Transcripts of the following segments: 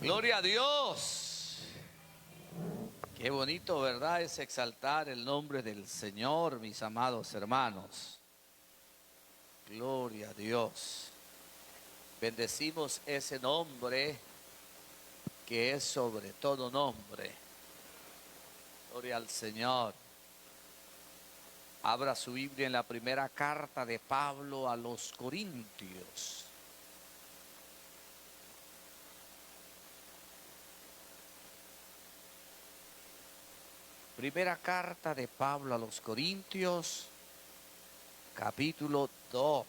Gloria a Dios. Qué bonito, ¿verdad? Es exaltar el nombre del Señor, mis amados hermanos. Gloria a Dios. Bendecimos ese nombre que es sobre todo nombre. Gloria al Señor. Abra su Biblia en la primera carta de Pablo a los Corintios. Primera carta de Pablo a los Corintios, capítulo 2.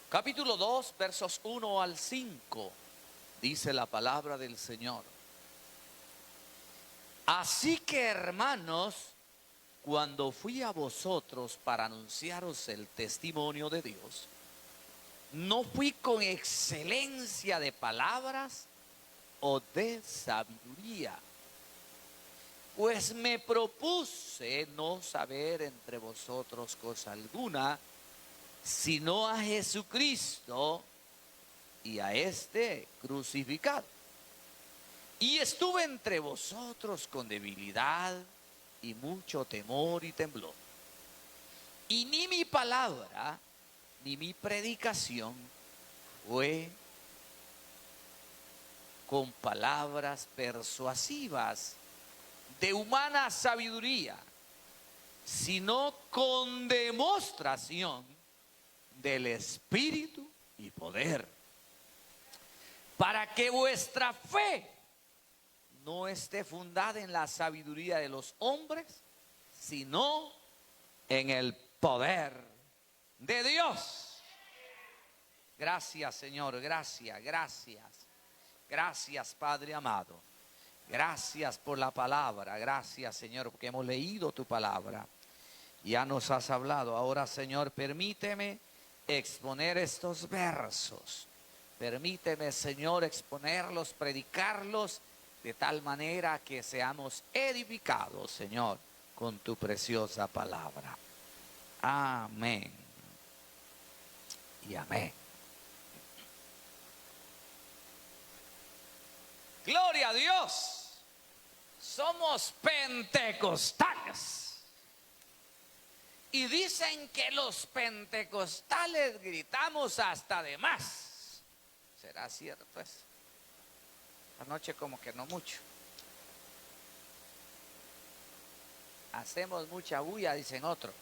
Capítulo 2, versos 1 al 5, dice la palabra del Señor. Así que, hermanos, cuando fui a vosotros para anunciaros el testimonio de Dios, no fui con excelencia de palabras o de sabiduría, pues me propuse no saber entre vosotros cosa alguna, sino a Jesucristo y a este crucificado. Y estuve entre vosotros con debilidad y mucho temor y temblor. Y ni mi palabra ni mi predicación fue con palabras persuasivas de humana sabiduría, sino con demostración del Espíritu y poder, para que vuestra fe no esté fundada en la sabiduría de los hombres, sino en el poder de Dios. Gracias, Señor, gracias. Gracias, Padre amado. Gracias por la palabra. Gracias, Señor, porque hemos leído tu palabra. Ya nos has hablado. Ahora, Señor, permíteme exponer estos versos. Permíteme, Señor, exponerlos, predicarlos, de tal manera que seamos edificados, Señor, con tu preciosa palabra. Amén y amén. Gloria a Dios. Somos pentecostales. Y dicen que los pentecostales gritamos hasta de más. ¿Será cierto eso? Anoche como que no mucho. Hacemos mucha bulla, dicen otros.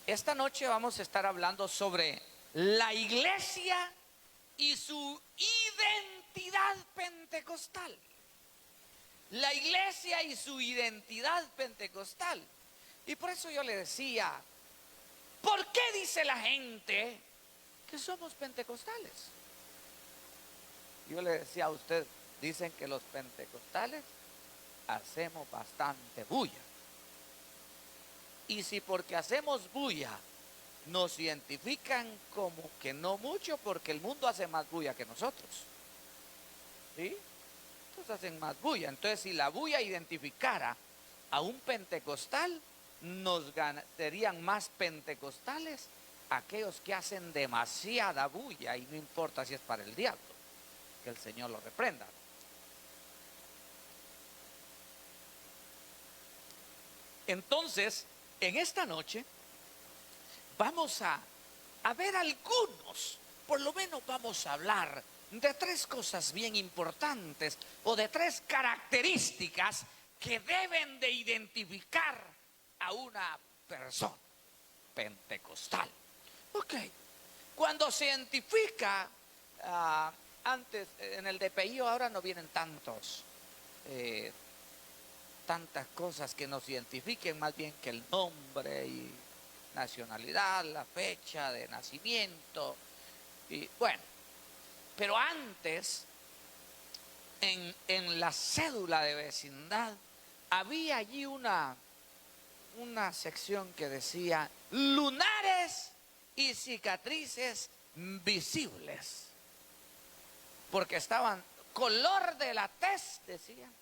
Esta noche vamos a estar hablando sobre la iglesia y su identidad pentecostal. La iglesia y su identidad pentecostal. Y por eso yo le decía, ¿por qué dice la gente que somos pentecostales? Yo le decía a usted, dicen que los pentecostales hacemos bastante bulla. Y si porque hacemos bulla nos identifican como que no mucho, porque el mundo hace más bulla que nosotros. ¿Sí? Entonces hacen más bulla. Entonces, si la bulla identificara a un pentecostal, serían más pentecostales aquellos que hacen demasiada bulla, y no importa si es para el diablo, que el Señor lo reprenda. Entonces, en esta noche vamos a ver algunos, por lo menos vamos a hablar de tres cosas bien importantes, o de tres características que deben de identificar a una persona pentecostal. Ok, cuando se identifica, antes en el DPI ahora no vienen tantas cosas que nos identifiquen, más bien que el nombre y nacionalidad, la fecha de nacimiento, y bueno, pero antes en la cédula de vecindad había allí una sección que decía lunares y cicatrices visibles. porque estaban color de la tez, decían.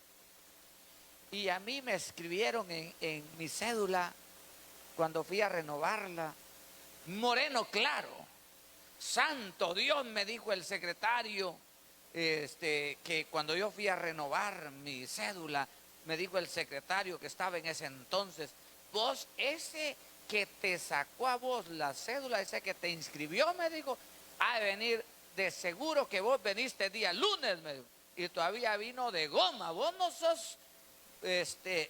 Y a mí me escribieron en mi cédula, cuando fui a renovarla, moreno claro. Santo Dios, me dijo el secretario, que cuando yo fui a renovar mi cédula, me dijo el secretario que estaba en ese entonces: vos, ese que te sacó a vos la cédula, ese que te inscribió, me dijo, ha de venir, de seguro que vos veniste día lunes, me dijo, y todavía vino de goma. Vos no sos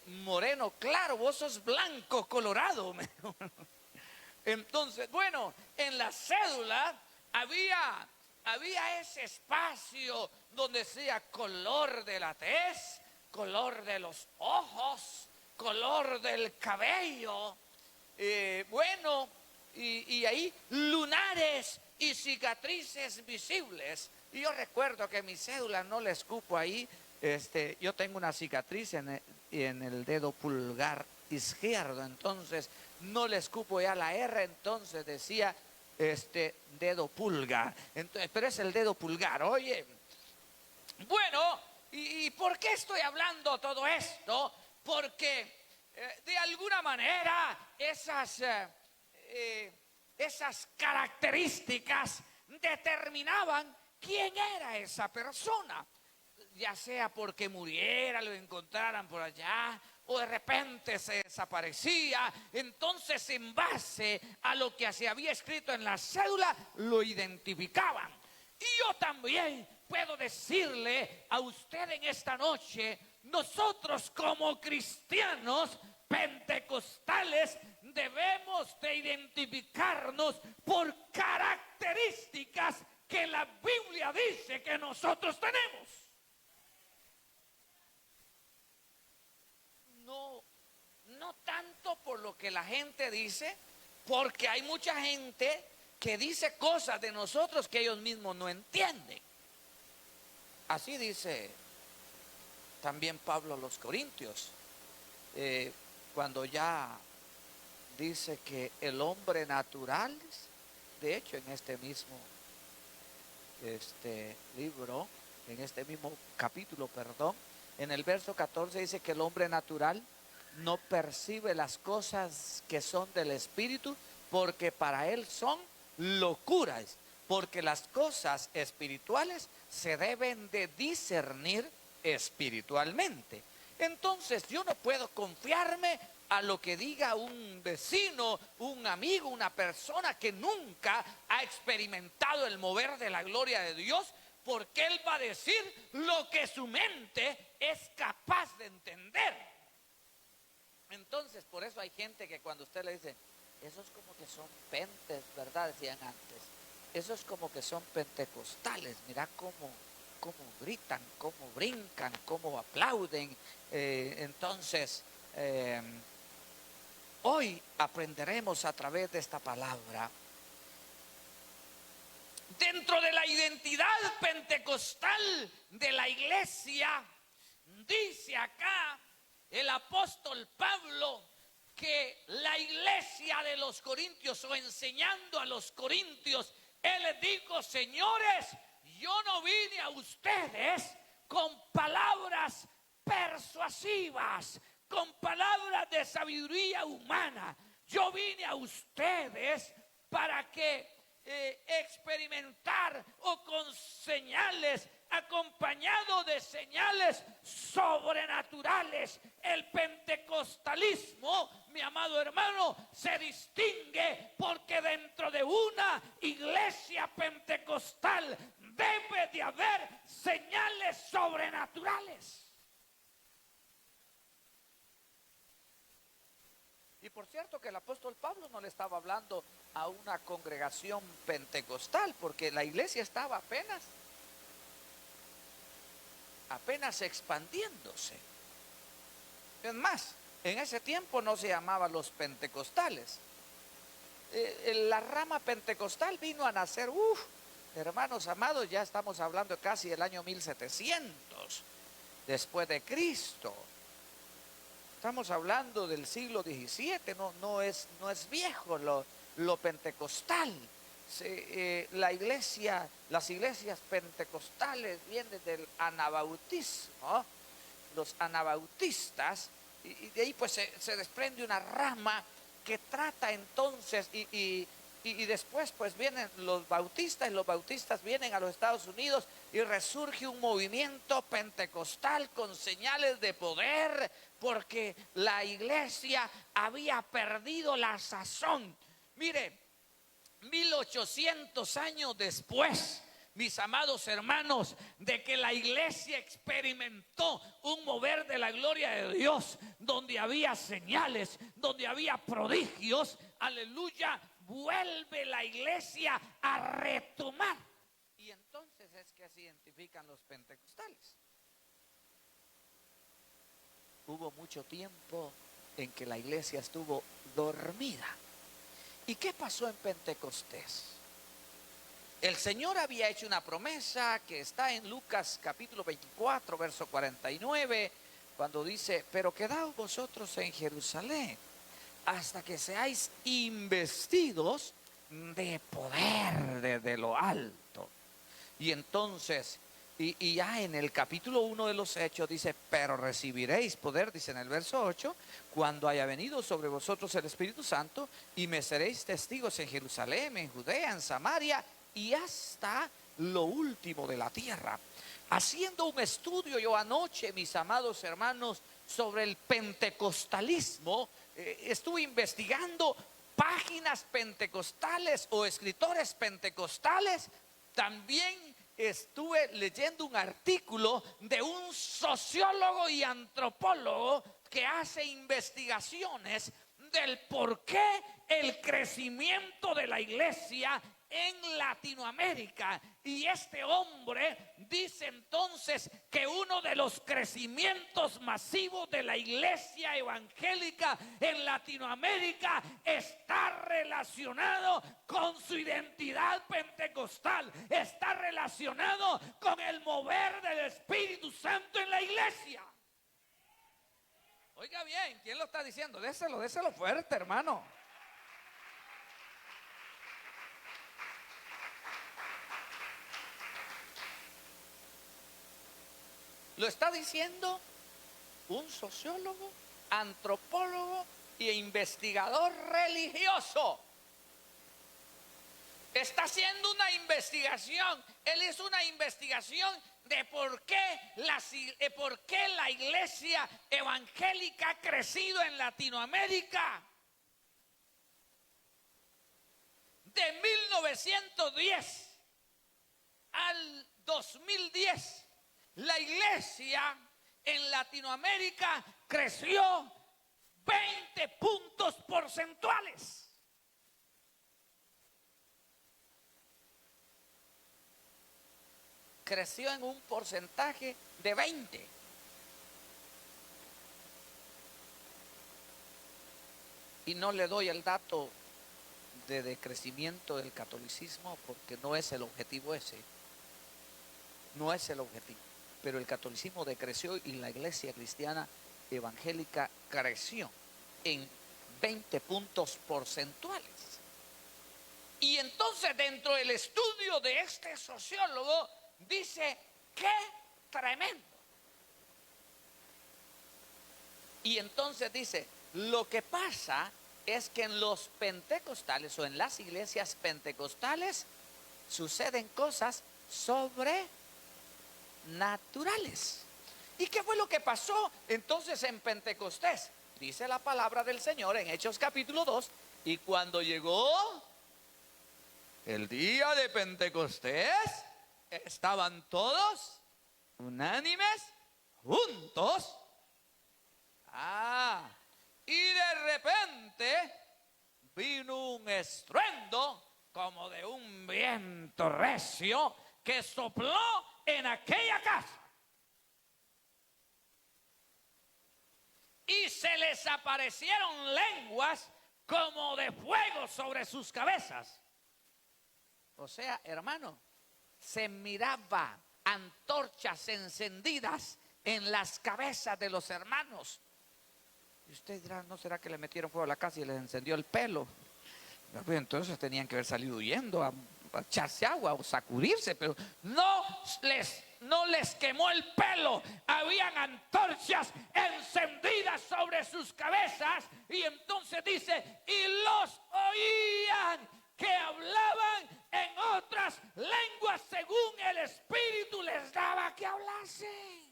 moreno claro, vos sos blanco colorado, me dijo. Entonces, bueno, en la cédula había ese espacio donde decía color de la tez, color de los ojos, color del cabello, bueno, y ahí lunares y cicatrices visibles. Y yo recuerdo que mi cédula, no le escupo ahí, yo tengo una cicatriz en el dedo pulgar izquierdo, entonces no le escupo ya la R, entonces decía dedo pulgar, entonces, pero es el dedo pulgar, oye. Bueno, ¿y por qué estoy hablando todo esto? Porque de alguna manera esas características determinaban quién era esa persona, ya sea porque muriera, lo encontraran por allá, o de repente se desaparecía. Entonces, en base a lo que se había escrito en la cédula, lo identificaban. Y yo también puedo decirle a usted en esta noche, nosotros como cristianos pentecostales debemos de identificarnos por características que la Biblia dice que nosotros tenemos. No tanto por lo que la gente dice, porque hay mucha gente que dice cosas de nosotros que ellos mismos no entienden. Así dice también Pablo a los Corintios, cuando ya dice que el hombre natural, de hecho en este mismo libro, en este mismo capítulo, perdón, en el verso 14 dice que el hombre natural no percibe las cosas que son del Espíritu, porque para él son locuras, porque las cosas espirituales se deben de discernir espiritualmente. Entonces yo no puedo confiarme a lo que diga un vecino, un amigo, una persona que nunca ha experimentado el mover de la gloria de Dios, porque él va a decir lo que su mente es capaz de entender. Entonces, por eso hay gente que cuando usted le dice, esos como que son pentes, ¿verdad? Decían antes, esos como que son pentecostales, mira cómo gritan, cómo brincan, cómo aplauden. Entonces, hoy aprenderemos a través de esta palabra, dentro de la identidad pentecostal de la iglesia, dice acá el apóstol Pablo que la iglesia de los Corintios, o enseñando a los Corintios, él les dijo: señores, yo no vine a ustedes con palabras persuasivas, con palabras de sabiduría humana. Yo vine a ustedes para que experimentar, o con señales, acompañado de señales sobrenaturales. El pentecostalismo, mi amado hermano, se distingue porque dentro de una iglesia pentecostal debe de haber señales sobrenaturales. Y por cierto que el apóstol Pablo no le estaba hablando a una congregación pentecostal, porque la iglesia estaba apenas expandiéndose. Es más, en ese tiempo no se llamaba los pentecostales. La rama pentecostal vino a nacer, hermanos amados, ya estamos hablando casi del año 1700 después de Cristo. Estamos hablando del siglo XVII, no es viejo lo pentecostal. la iglesia, las iglesias pentecostales vienen del anabautismo, los anabautistas, y de ahí pues se desprende una rama que trata entonces, y después pues vienen los bautistas, y los bautistas vienen a los Estados Unidos y resurge un movimiento pentecostal con señales de poder, porque la iglesia había perdido la sazón. Mire, 1800 años después, mis amados hermanos, de que la iglesia experimentó un mover de la gloria de Dios, donde había señales, donde había prodigios, aleluya, vuelve la iglesia a retomar. Y entonces es que se identifican los pentecostales. Hubo mucho tiempo en que la iglesia estuvo dormida. ¿Y qué pasó en Pentecostés? El Señor había hecho una promesa que está en Lucas capítulo 24, verso 49, cuando dice: pero quedaos vosotros en Jerusalén hasta que seáis investidos de poder desde lo alto. Y entonces, y ya en el capítulo 1 de los Hechos dice: pero recibiréis poder, dice en el verso 8, cuando haya venido sobre vosotros el Espíritu Santo, y me seréis testigos en Jerusalén, en Judea, en Samaria y hasta lo último de la tierra. Haciendo un estudio yo anoche, mis amados hermanos, sobre el pentecostalismo, estuve investigando páginas pentecostales o escritores pentecostales. También estuve leyendo un artículo de un sociólogo y antropólogo que hace investigaciones del por qué el crecimiento de la iglesia en Latinoamérica. Y este hombre dice entonces que uno de los crecimientos masivos de la iglesia evangélica en Latinoamérica está relacionado con su identidad pentecostal, está relacionado con el mover del Espíritu Santo en la iglesia. Oiga bien, ¿quién lo está diciendo? Déselo fuerte, hermano. Lo está diciendo un sociólogo, antropólogo e investigador religioso. Está haciendo una investigación. Él hizo una investigación de por qué la iglesia evangélica ha crecido en Latinoamérica. De 1910 al 2010, la iglesia en Latinoamérica creció 20 puntos porcentuales. Creció en un porcentaje de 20. Y no le doy el dato de decrecimiento del catolicismo porque no es el objetivo ese. No es el objetivo. Pero el catolicismo decreció y la iglesia cristiana evangélica creció en 20 puntos porcentuales. Y entonces dentro del estudio de este sociólogo dice: ¡qué tremendo! Y entonces dice: lo que pasa es que en los pentecostales o en las iglesias pentecostales suceden cosas sobrenaturales. ¿Y qué fue lo que pasó entonces en Pentecostés? Dice la palabra del Señor en Hechos capítulo 2: y cuando llegó el día de Pentecostés, estaban todos unánimes, juntos. Y de repente vino un estruendo como de un viento recio que sopló en aquella casa. Y se les aparecieron lenguas como de fuego sobre sus cabezas. O sea, hermano, se miraba antorchas encendidas en las cabezas de los hermanos. Y usted dirá: ¿no será que le metieron fuego a la casa y les encendió el pelo? Pues entonces tenían que haber salido huyendo a echarse agua o sacudirse, pero no les quemó el pelo. Habían antorchas encendidas sobre sus cabezas, y entonces dice, y los oían que hablaban en otras lenguas según el Espíritu les daba que hablasen.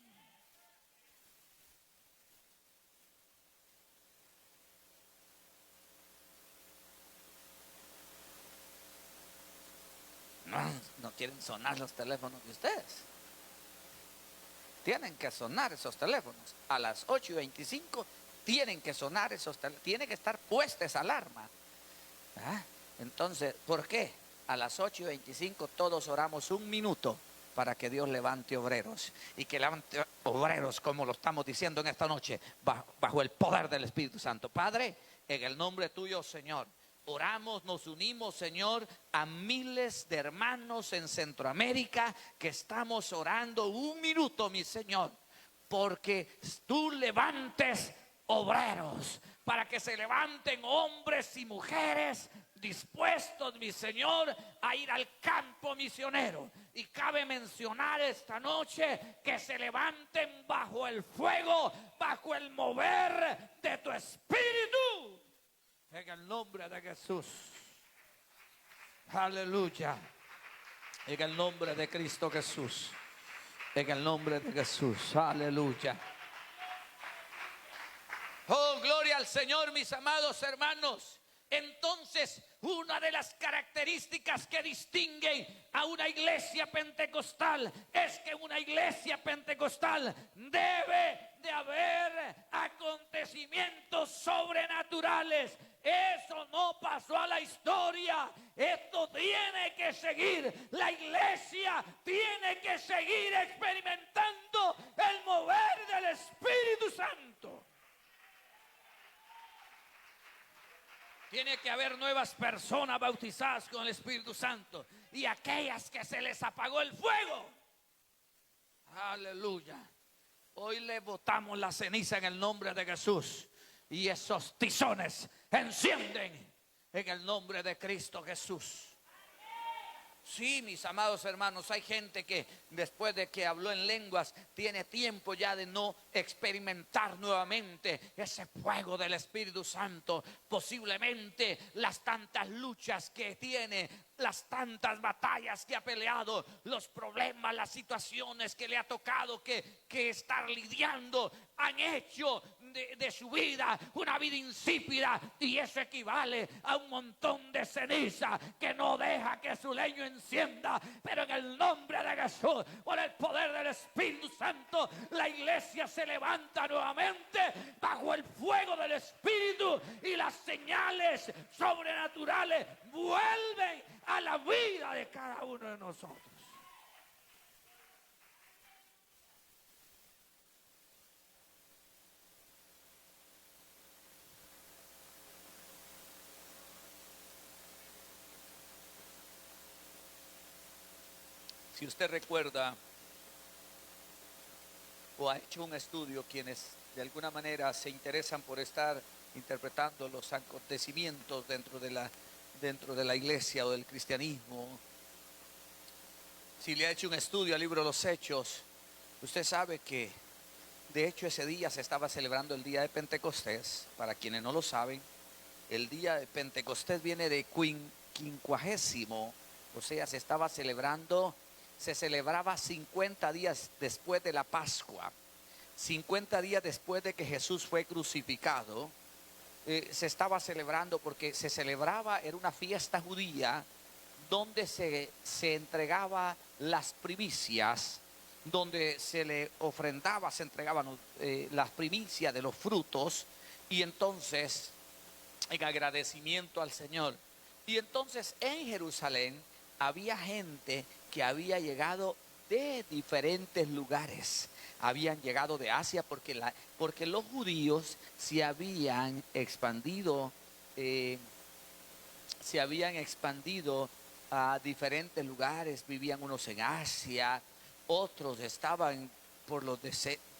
No quieren sonar los teléfonos de ustedes. Tienen que sonar esos teléfonos. A las 8:25 tienen que sonar esos teléfonos. Tiene que estar puesta esa alarma. Entonces, ¿por qué? A las 8:25 todos oramos 1 minuto para que Dios levante obreros. Y que levante obreros, como lo estamos diciendo en esta noche, bajo el poder del Espíritu Santo. Padre, en el nombre tuyo, Señor, oramos, nos unimos, Señor, a miles de hermanos en Centroamérica que estamos orando 1 minuto, mi Señor, porque tú levantes obreros, para que se levanten hombres y mujeres dispuestos, mi Señor, a ir al campo misionero. Y cabe mencionar esta noche que se levanten bajo el fuego, bajo el mover de tu Espíritu. En el nombre de Jesús. Aleluya. En el nombre de Cristo Jesús. En el nombre de Jesús. Aleluya. Oh, gloria al Señor, mis amados hermanos. Entonces, una de las características que distinguen a una iglesia pentecostal es que una iglesia pentecostal debe de haber acontecimientos sobrenaturales. Eso no pasó a la historia. Esto tiene que seguir. La iglesia tiene que seguir experimentando el mover del Espíritu Santo. Tiene que haber nuevas personas bautizadas con el Espíritu Santo, y aquellas que se les apagó el fuego, aleluya, hoy le botamos la ceniza en el nombre de Jesús, y esos tizones encienden en el nombre de Cristo Jesús. Sí, mis amados hermanos, hay gente que después de que habló en lenguas tiene tiempo ya de no experimentar nuevamente ese fuego del Espíritu Santo. Posiblemente las tantas luchas que tiene, las tantas batallas que ha peleado, los problemas, las situaciones que le ha tocado que estar lidiando, han hecho de su vida una vida insípida, y eso equivale a un montón de ceniza que no deja que su leño encienda. Pero en el nombre de Jesús, por el poder del Espíritu Santo, la iglesia se levanta nuevamente bajo el fuego del Espíritu, y las señales sobrenaturales vuelven a la vida de cada uno de nosotros. Si usted recuerda o ha hecho un estudio, quienes de alguna manera se interesan por estar interpretando los acontecimientos dentro de la iglesia o del cristianismo, si le ha hecho un estudio al libro de los Hechos, usted sabe que de hecho ese día se estaba celebrando el día de Pentecostés. Para quienes no lo saben, el día de Pentecostés viene de quincuagésimo, o sea, se celebraba 50 días después de la Pascua, 50 días después de que Jesús fue crucificado. Se estaba celebrando porque se celebraba, era una fiesta judía donde se entregaba las primicias, donde se le ofrendaba, se entregaban las primicias de los frutos, y entonces en agradecimiento al Señor. Y entonces en Jerusalén había gente que había llegado de diferentes lugares. Habían llegado de Asia porque los judíos se habían expandido a diferentes lugares. Vivían unos en Asia, otros estaban por los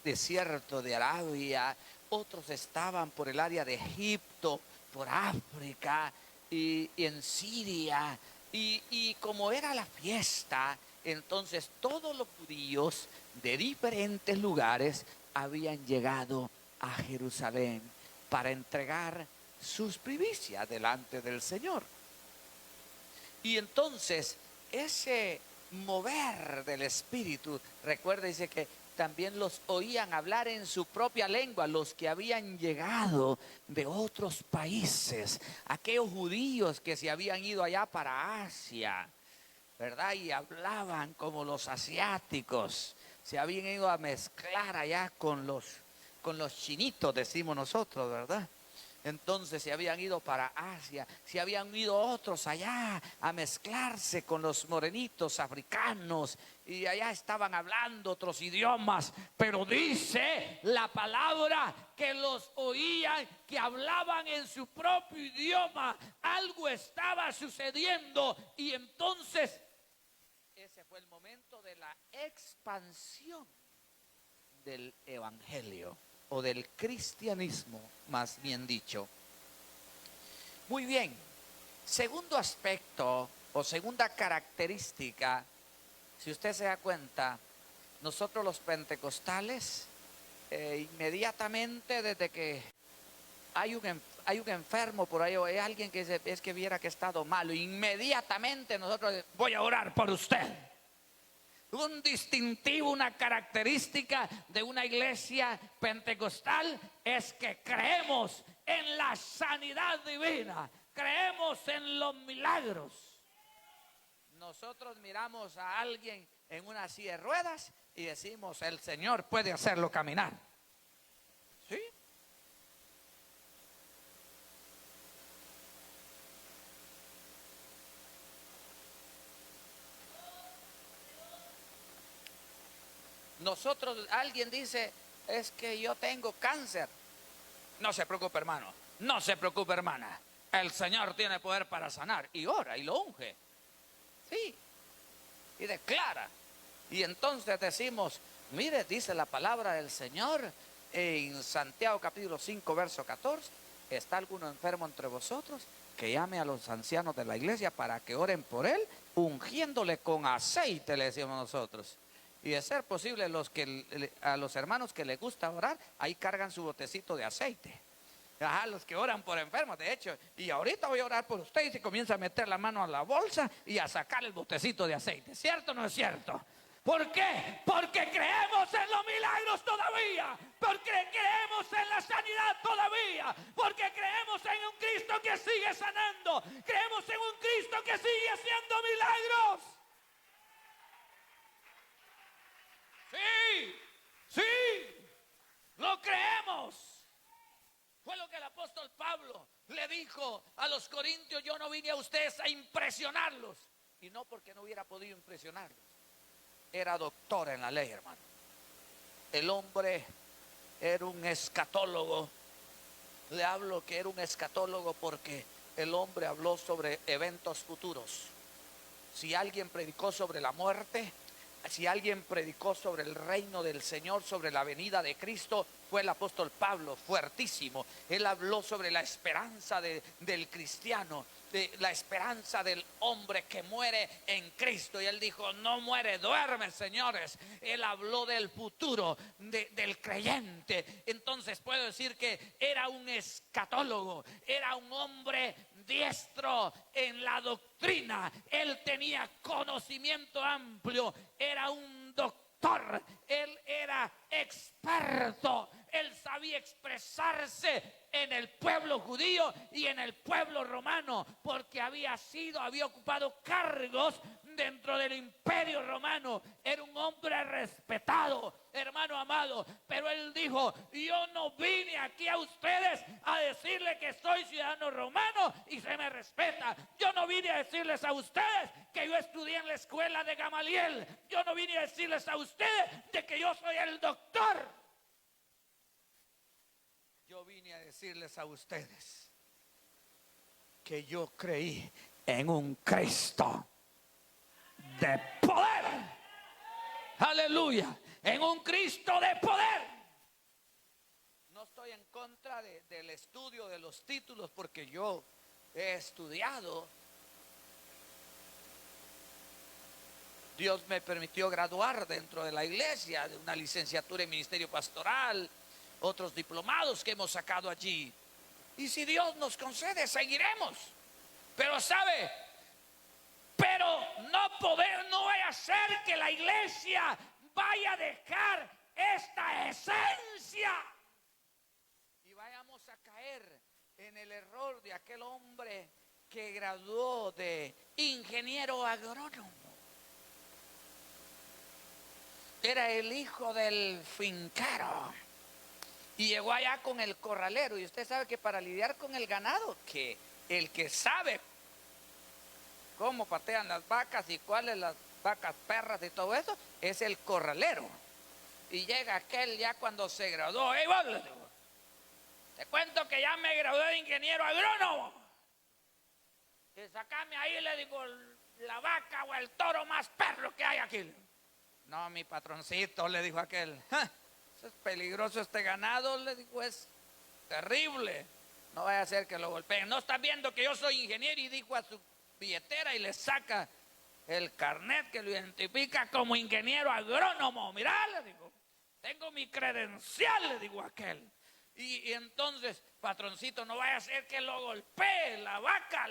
desiertos de Arabia, otros estaban por el área de Egipto, por África, y en Siria. Y como era la fiesta, entonces todos los judíos de diferentes lugares habían llegado a Jerusalén para entregar sus primicias delante del Señor. Y entonces ese mover del Espíritu, recuerda, dice que también los oían hablar en su propia lengua, los que habían llegado de otros países, aquellos judíos que se habían ido allá para Asia, ¿verdad? Y hablaban como los asiáticos, se habían ido a mezclar allá con los chinitos, decimos nosotros, ¿verdad? Entonces se habían ido para Asia, se habían ido otros allá a mezclarse con los morenitos africanos y allá estaban hablando otros idiomas, pero dice la palabra que los oían, que hablaban en su propio idioma. Algo estaba sucediendo y entonces ese fue el momento de la expansión del evangelio o del cristianismo, más bien dicho. Muy bien, segundo aspecto o segunda característica, si usted se da cuenta, nosotros los pentecostales, inmediatamente desde que hay un enfermo por ahí o hay alguien que dice, es que viera que ha estado malo, inmediatamente nosotros voy a orar por usted. Un distintivo, una característica de una iglesia pentecostal es que creemos en la sanidad divina, creemos en los milagros. Nosotros miramos a alguien en una silla de ruedas y decimos, el Señor puede hacerlo caminar. ¿Sí? Nosotros, alguien dice, es que yo tengo cáncer. No se preocupe, hermano, no se preocupe, hermana. El Señor tiene poder para sanar. Y ora y lo unge. Sí. Y declara. Y entonces decimos, mire, dice la palabra del Señor en Santiago capítulo 5, verso 14. ¿Está alguno enfermo entre vosotros? Que llame a los ancianos de la iglesia para que oren por él, ungiéndole con aceite, le decimos nosotros. Y de ser posible, a los hermanos que les gusta orar, ahí cargan su botecito de aceite. Ajá, los que oran por enfermos, de hecho. Y ahorita voy a orar por usted y se comienza a meter la mano a la bolsa y a sacar el botecito de aceite. ¿Cierto o no es cierto? ¿Por qué? Porque creemos en los milagros todavía. Porque creemos en la sanidad todavía. Porque creemos en un Cristo que sigue sanando. Creemos en un Cristo que sigue haciendo milagros. Sí, sí, lo creemos. Fue lo que el apóstol Pablo le dijo a los corintios, yo no vine a ustedes a impresionarlos. Y no porque no hubiera podido impresionarlos. Era doctor en la ley, hermano. El hombre era un escatólogo. Le hablo que era un escatólogo porque el hombre habló sobre eventos futuros. Si alguien predicó sobre la muerte, si alguien predicó sobre el reino del Señor, sobre la venida de Cristo, fue el apóstol Pablo, fuertísimo. Él habló sobre la esperanza del cristiano, de la esperanza del hombre que muere en Cristo. Y él dijo, no muere, duerme, señores. Él habló del futuro del creyente. Entonces puedo decir que era un escatólogo, era un hombre diestro en la doctrina. Él tenía conocimiento amplio, era un doctor, él era experto, él sabía expresarse en el pueblo judío y en el pueblo romano, porque había ocupado cargos dentro del imperio romano. Era un hombre respetado, hermano amado, pero él dijo, yo no vine aquí a ustedes a decirle que soy ciudadano romano y se me respeta. Yo no vine a decirles a ustedes que yo estudié en la escuela de Gamaliel. Yo no vine a decirles a ustedes de que yo soy el doctor. Yo vine a decirles a ustedes que yo creí en un Cristo de poder. Aleluya. En un Cristo de poder. No estoy en contra del estudio de los títulos, porque yo he estudiado. Dios me permitió graduar dentro de la iglesia de una licenciatura en ministerio pastoral, otros diplomados que hemos sacado allí. Y si Dios nos concede, seguiremos. Pero sabe, no vaya a ser que la iglesia vaya a dejar esta esencia y vayamos a caer en el error de aquel hombre que graduó de ingeniero agrónomo. Era el hijo del finquero y llegó allá con el corralero. Y usted sabe que para lidiar con el ganado, que el que sabe cómo patean las vacas y cuáles las vacas perras y todo eso, es el corralero. Y llega aquel ya cuando se graduó. ¡Hey, vos! Le digo, te cuento que ya me gradué de ingeniero agrónomo. Y sacame ahí, le digo, la vaca o el toro más perro que hay aquí. No, mi patroncito, le dijo aquel, es peligroso este ganado, le dijo, es terrible. No vaya a ser que lo golpeen. No estás viendo que yo soy ingeniero, y dijo a su billetera y le saca el carnet que lo identifica como ingeniero agrónomo. Mirá, le digo, tengo mi credencial, le digo a aquel. Y entonces, patroncito, no vaya a ser que lo golpee la vaca.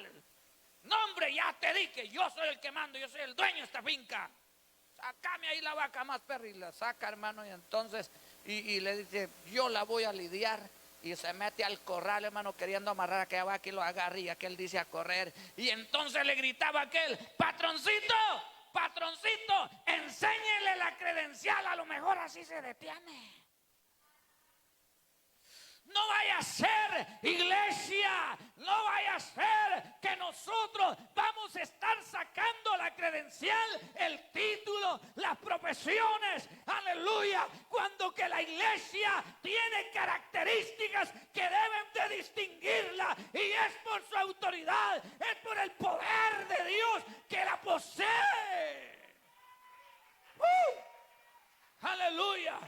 No, hombre, ya te dije, yo soy el que mando, yo soy el dueño de esta finca. Sácame ahí la vaca más perra, y la saca, hermano, y entonces y le dice, yo la voy a lidiar. Y se mete al corral, hermano, queriendo amarrar a aquella vaca, y lo agarra, y aquel dice a correr. Y entonces le gritaba a aquel, patroncito, patroncito, enséñele la credencial, a lo mejor así se detiene. No vaya a ser, iglesia, no vaya a ser que nosotros vamos a estar sacando la credencial, el título, las profesiones, aleluya, cuando que la iglesia tiene características que deben de distinguirla, y es por su autoridad, es por el poder de Dios que la posee. Aleluya.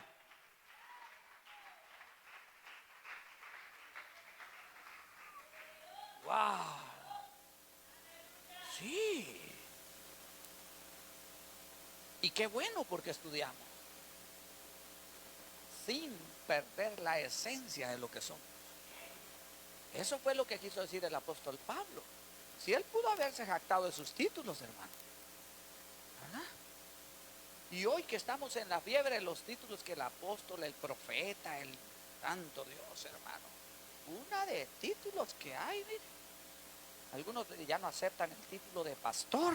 ¡Wow! Sí. Y qué bueno, porque estudiamos sin perder la esencia de lo que somos. Eso fue lo que quiso decir el apóstol Pablo. Si él pudo haberse jactado de sus títulos, hermano, ¿verdad? Y hoy que estamos en la fiebre de los títulos, que el apóstol, el profeta, el santo Dios, hermano, una de títulos que hay, mire. Algunos ya no aceptan el título de pastor,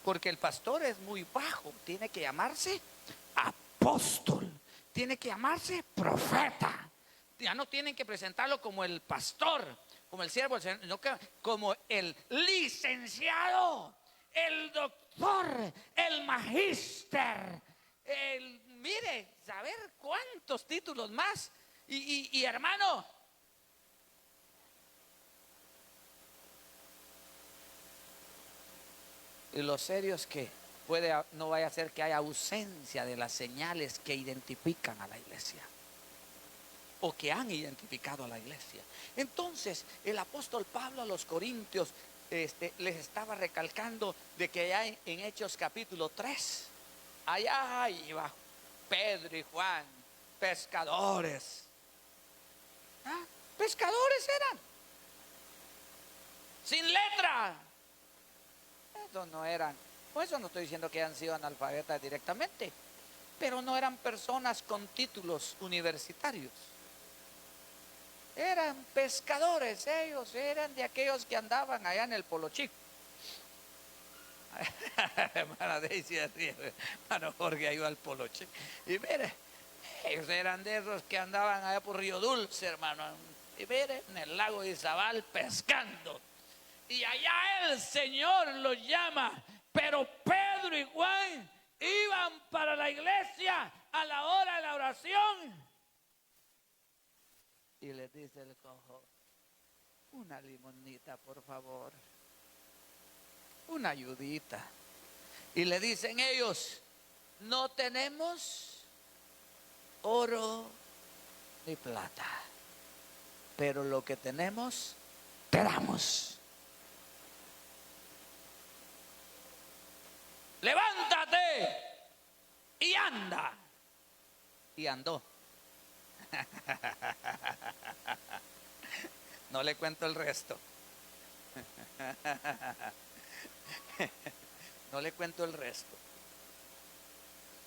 porque el pastor es muy bajo. Tiene que llamarse apóstol, tiene que llamarse profeta. Ya no tienen que presentarlo como el pastor, como el siervo del Señor, sino que como el licenciado, el doctor, el magíster, mire, saber cuántos títulos más. Y hermano, y lo serio es que no vaya a ser que haya ausencia de las señales que identifican a la iglesia, o que han identificado a la iglesia. Entonces el apóstol Pablo a los corintios les estaba recalcando de que allá en Hechos capítulo 3, allá iba Pedro y Juan, pescadores. ¿Ah? Pescadores eran, sin letra. Esos no eran, por eso no estoy diciendo que hayan sido analfabetas directamente, pero no eran personas con títulos universitarios. Eran pescadores, ellos eran de aquellos que andaban allá en el Polo Chico. Hermana Daisy, hermano Jorge ha ido al Polo Chico. Y mire, ellos eran de esos que andaban allá por Río Dulce, hermano. Y mire, en el lago de Izabal pescando. Y allá el Señor los llama. Pero Pedro y Juan iban para la iglesia a la hora de la oración. Y les dice el cojo, una limonita, por favor, una ayudita. Y le dicen ellos, no tenemos oro ni plata, pero lo que tenemos te damos. Levántate y anda. Y andó. No le cuento el resto. No le cuento el resto.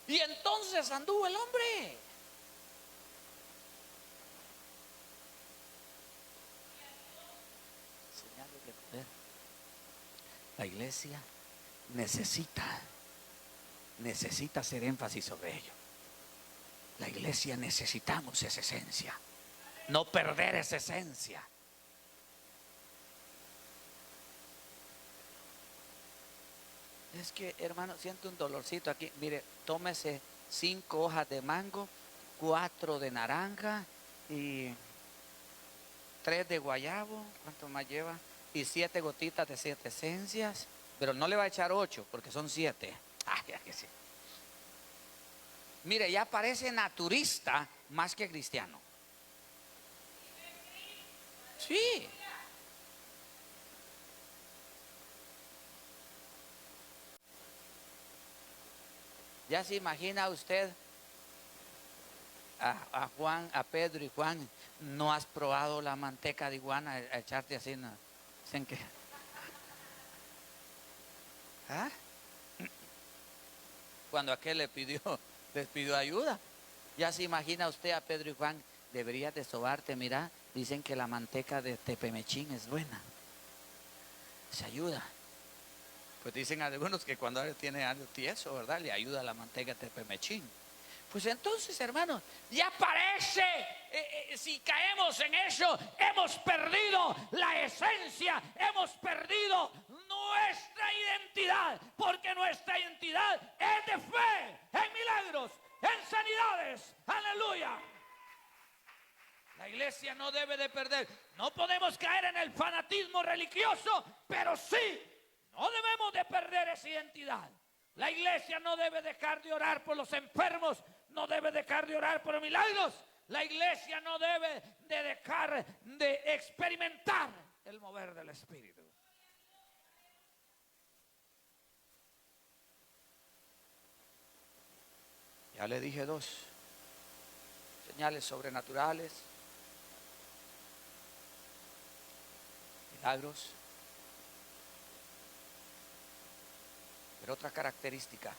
Y entonces anduvo el hombre. Señales de poder. La iglesia necesita hacer énfasis sobre ello. La iglesia necesitamos esa esencia. No perder esa esencia. Es que, hermano, siento un dolorcito aquí. Mire, tómese 5 hojas de mango, 4 de naranja y 3 de guayabo. ¿Cuánto más lleva? Y 7 gotitas de 7 esencias. Pero no le va a echar 8 porque son 7. Ah, ya que sí. Mire, ya parece naturista más que cristiano. Sí. Ya se imagina usted a Juan, a Pedro y Juan, no has probado la manteca de iguana, a echarte así, ¿no? ¿Dicen que? ¿Ah? Cuando aquel les pidió ayuda. Ya se imagina usted a Pedro y Juan, deberías de sobarte, mira, dicen que la manteca de tepemechín es buena, se ayuda. Pues dicen algunos que cuando tiene algo tieso, ¿verdad? Le ayuda la manteca de tepemechín. Pues entonces, hermanos, ya parece, si caemos en eso, hemos perdido la esencia, hemos perdido nuestra identidad, porque nuestra identidad es de fe, en milagros, en sanidades, aleluya. La iglesia no debe de perder, no podemos caer en el fanatismo religioso, pero sí, no debemos de perder esa identidad. La iglesia no debe dejar de orar por los enfermos, no debe dejar de orar por milagros. La iglesia no debe de dejar de experimentar el mover del Espíritu. Ya le dije 2 señales sobrenaturales, milagros. Pero otra característica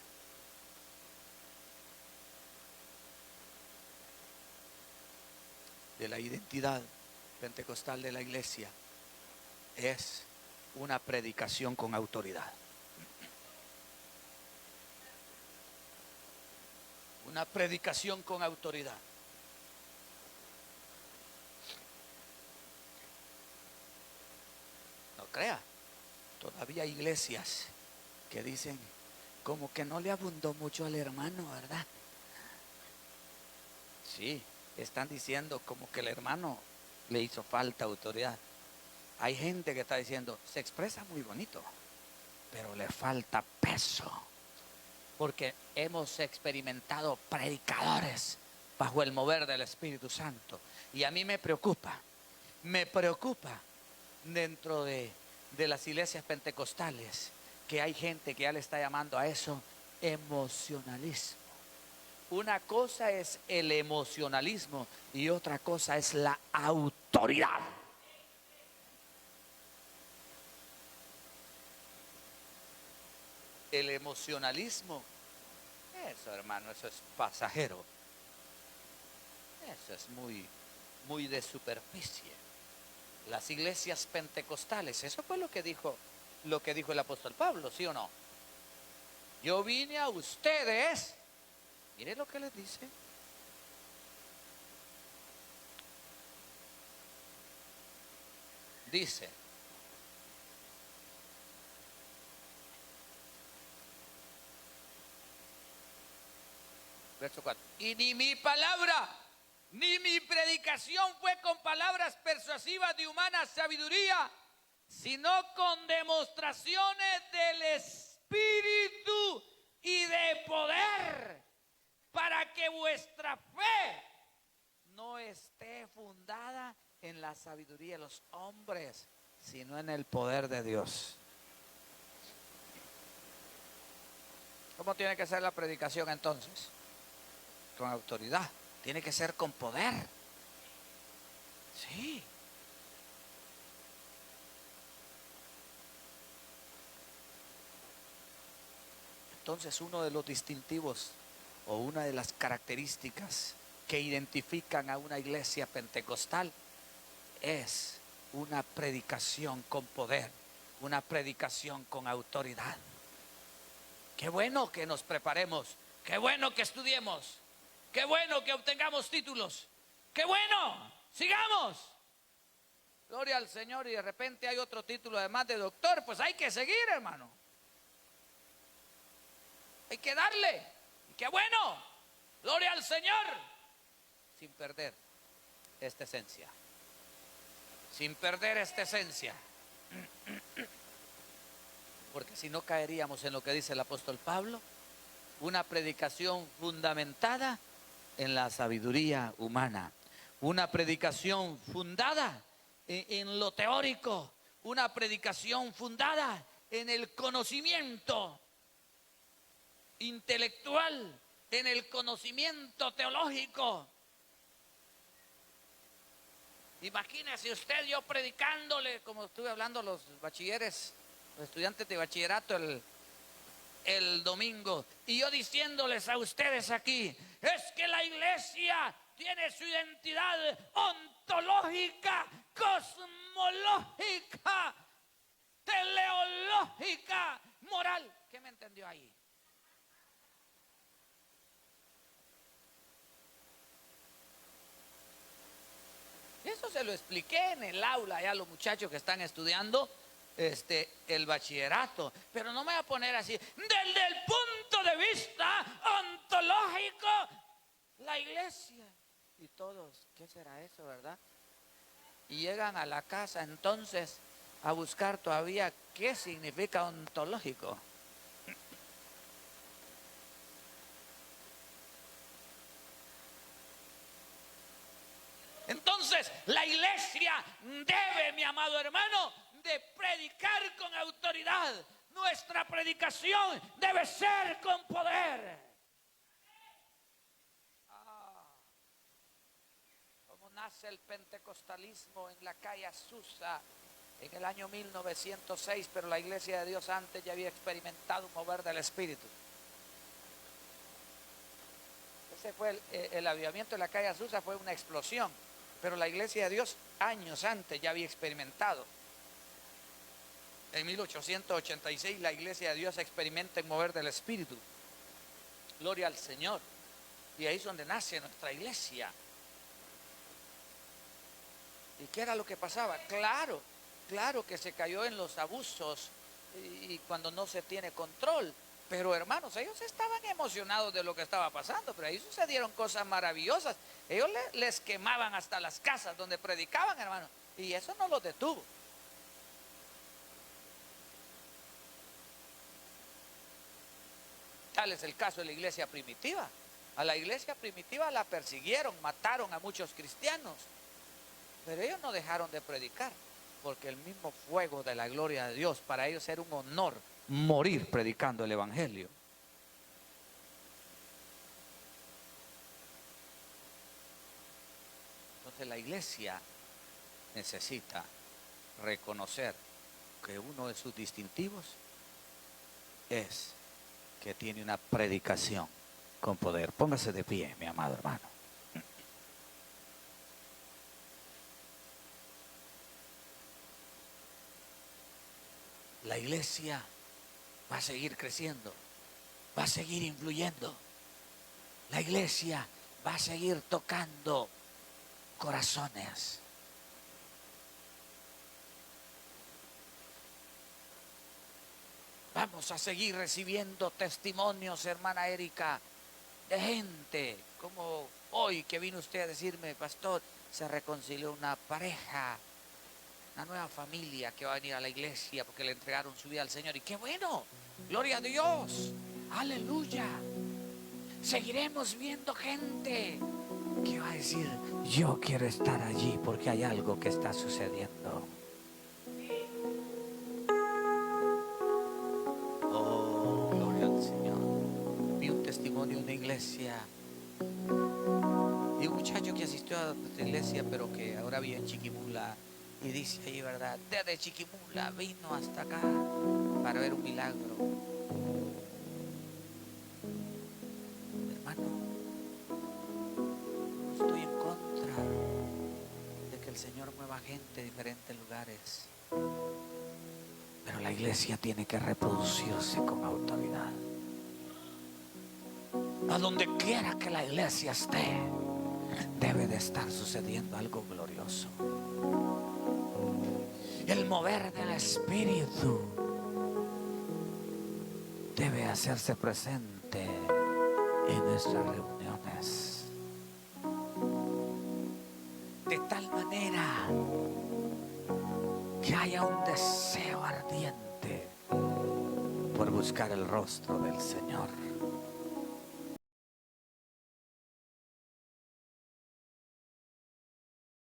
de la identidad pentecostal de la iglesia es una predicación con autoridad. Una predicación con autoridad. No crea, todavía hay iglesias que dicen como que no le abundó mucho al hermano, ¿verdad? Sí, están diciendo como que el hermano le hizo falta autoridad. Hay gente que está diciendo, se expresa muy bonito, pero le falta peso. Porque hemos experimentado predicadores bajo el mover del Espíritu Santo. Y a mí me preocupa dentro de las iglesias pentecostales que hay gente que ya le está llamando a eso emocionalismo. Una cosa es el emocionalismo y otra cosa es la autoridad. El emocionalismo, eso, hermano, eso es pasajero. Eso es muy de superficie. Las iglesias pentecostales, eso fue lo que dijo el apóstol Pablo, ¿sí o no? Yo vine a ustedes, mire lo que les dice. Dice, verso 4, y ni mi palabra, ni mi predicación fue con palabras persuasivas de humana sabiduría, sino con demostraciones del Espíritu y de poder, para que vuestra fe no esté fundada en la sabiduría de los hombres, sino en el poder de Dios. ¿Cómo tiene que ser la predicación entonces? Con autoridad. Tiene que ser con poder. Sí. Entonces, uno de los distintivos o una de las características que identifican a una iglesia pentecostal es una predicación con poder, una predicación con autoridad. Qué bueno que nos preparemos, qué bueno que estudiemos, qué bueno que obtengamos títulos, qué bueno, sigamos. Gloria al Señor. Y de repente hay otro título además de doctor, pues hay que seguir, hermano. Hay que darle. Y qué bueno, gloria al Señor, sin perder esta esencia. Sin perder esta esencia. Porque si no caeríamos en lo que dice el apóstol Pablo, una predicación fundamentada en la sabiduría humana, una predicación fundada en lo teórico, una predicación fundada en el conocimiento intelectual, en el conocimiento teológico. Imagínese usted, yo predicándole, como estuve hablando a los bachilleres, los estudiantes de bachillerato el domingo, y yo diciéndoles a ustedes aquí, es que la iglesia tiene su identidad ontológica, cosmológica, teleológica, moral. ¿Qué me entendió ahí? Eso se lo expliqué en el aula ya a los muchachos que están estudiando el bachillerato, pero no me voy a poner así. Desde el punto de vista ontológico, la iglesia. Y todos, ¿qué será eso, verdad? Y llegan a la casa entonces a buscar todavía qué significa ontológico. Entonces, la iglesia debe, mi amado hermano, de predicar con autoridad. Nuestra predicación debe ser con poder. ¿Cómo nace el pentecostalismo en la calle Azusa en el año 1906? Pero la iglesia de Dios antes ya había experimentado un mover del Espíritu. Ese fue el avivamiento de la calle Azusa, fue una explosión. Pero la iglesia de Dios años antes ya había experimentado. En 1886 la iglesia de Dios experimenta el mover del Espíritu. Gloria al Señor. Y ahí es donde nace nuestra iglesia. ¿Y qué era lo que pasaba? Claro que se cayó en los abusos y cuando no se tiene control. Pero hermanos, ellos estaban emocionados de lo que estaba pasando, pero ahí sucedieron cosas maravillosas. Ellos les quemaban hasta las casas donde predicaban, hermanos, y eso no los detuvo. Tal es el caso de la iglesia primitiva. A la iglesia primitiva la persiguieron, mataron a muchos cristianos, pero ellos no dejaron de predicar, porque el mismo fuego de la gloria de Dios, para ellos era un honor morir predicando el evangelio. Entonces la iglesia necesita reconocer que uno de sus distintivos es que tiene una predicación con poder. Póngase de pie, mi amado hermano. La iglesia va a seguir creciendo, va a seguir influyendo. La iglesia va a seguir tocando corazones. Vamos a seguir recibiendo testimonios, hermana Erika, de gente como hoy que vino usted a decirme, pastor, se reconcilió una pareja, una nueva familia que va a venir a la iglesia porque le entregaron su vida al Señor. Y qué bueno, gloria a Dios, aleluya. Seguiremos viendo gente que va a decir, yo quiero estar allí porque hay algo que está sucediendo. testimonio de una iglesia y un muchacho que asistió a nuestra iglesia, pero que ahora vive en Chiquimula, y dice ahí, ¿verdad? Desde Chiquimula vino hasta acá para ver un milagro. Hermano, no estoy en contra de que el Señor mueva gente de diferentes lugares, pero la iglesia tiene que reproducirse con autoridad. A donde quiera que la iglesia esté, debe de estar sucediendo algo glorioso. El mover del Espíritu debe hacerse presente en nuestras reuniones, de tal manera que haya un deseo ardiente por buscar el rostro del Señor.